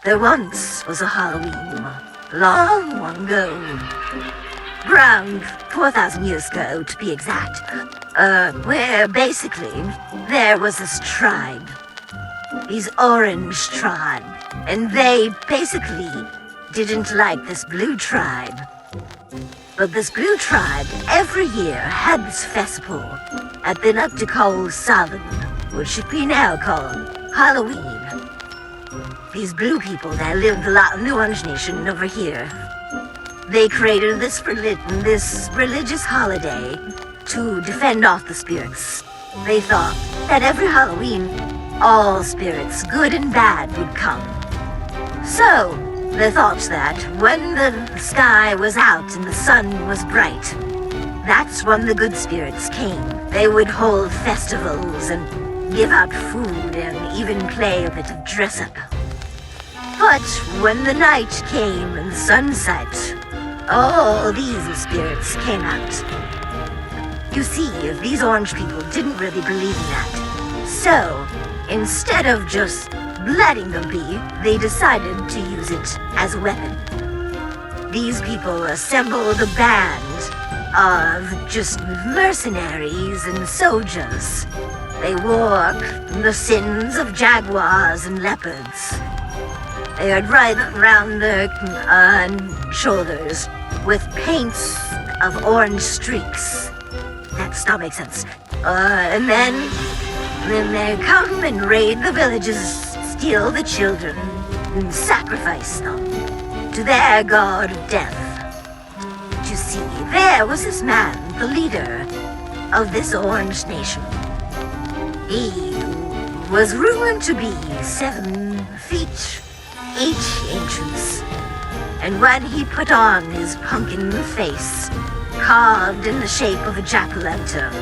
There once was a Halloween, long, long ago. Around 4,000 years ago, to be exact. Where basically there was this tribe. These orange tribe. And they basically didn't like this blue tribe. But this blue tribe every year had this festival at the like to call Samhain, which we now call Halloween. These blue people that lived in the Orange Nation over here, they created this religious holiday to defend off the spirits. They thought that every Halloween, all spirits, good and bad, would come. So, they thought that when the sky was out and the sun was bright, that's when the good spirits came. They would hold festivals and give out food and even play a bit of dress-up. But when the night came and the sun set, all these spirits came out. You see, these orange people didn't really believe in that. So, instead of just letting them be, they decided to use it as a weapon. These people assembled a band of just mercenaries and soldiers. They wore the skins of jaguars and leopards. They would ride around their shoulders with paints of orange streaks. That still makes sense. And then they come and raid the villages, steal the children, and sacrifice them to their god of death. But you see, there was this man, the leader of this Orange Nation. He was rumored to be 7 feet 8 inches. And when he put on his pumpkin face, carved in the shape of a jack-o'-lantern,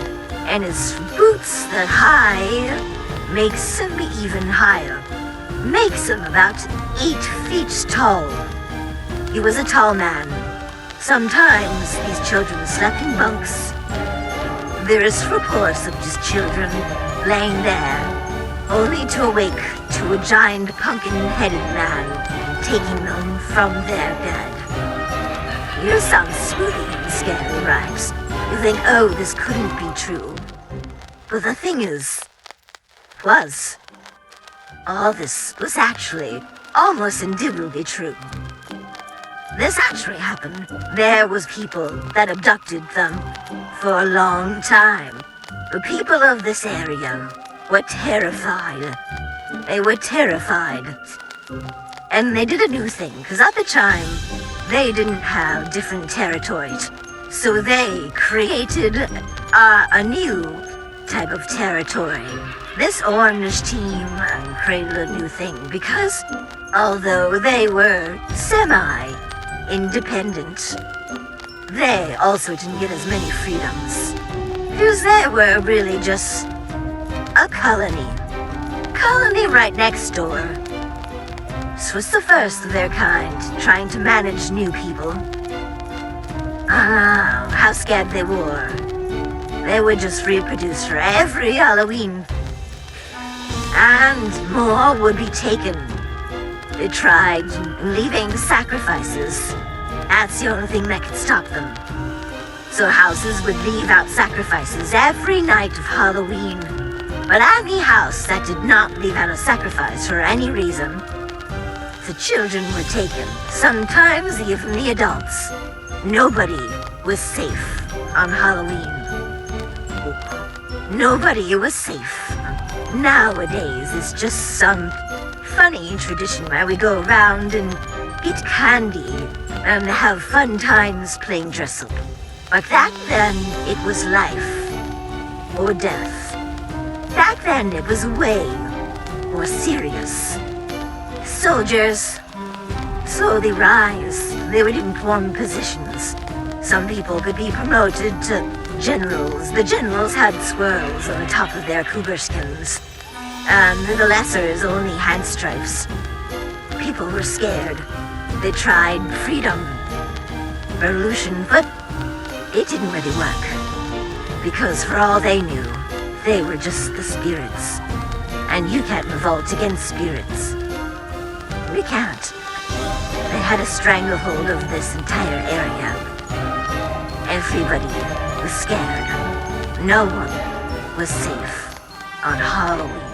and his boots that high, makes him even higher. Makes him about 8 feet tall. He was a tall man. Sometimes these children slept in bunks. There is reports of just children laying there, only to awake to a giant pumpkin-headed man taking them from their bed. You sound spooky and scary, right? You think, oh, this couldn't be true. But the thing is, all this was actually almost indubitably true. This actually happened. There was people that abducted them for a long time. The people of this area were terrified. They were terrified. And they did a new thing, because at the time, they didn't have different territories. So they created a new type of territory. This orange team created a new thing because although they were semi-independent, they also didn't get as many freedoms. Because they were really just a colony. Colony right next door. This was the first of their kind, trying to manage new people. How scared they were. They would just reproduce for every Halloween. And more would be taken. They tried leaving sacrifices. That's the only thing that could stop them. So houses would leave out sacrifices every night of Halloween. But any house that did not leave out a sacrifice for any reason, the children were taken. Sometimes even the adults. Nobody was safe on Halloween. Nobody was safe. Nowadays, it's just some funny tradition where we go around and eat candy and have fun times playing dress-up. But back then, it was life or death. Back then, it was way more serious. Soldiers slowly rise. They would inform positions. Some people could be promoted to generals. The generals had swirls on the top of their cougar skins. And the lessers only had stripes. People were scared. They tried freedom, revolution, but it didn't really work. Because for all they knew, they were just the spirits. And you can't revolt against spirits. We can't. They had a stranglehold of this entire area. Everybody was scared. No one was safe on Halloween.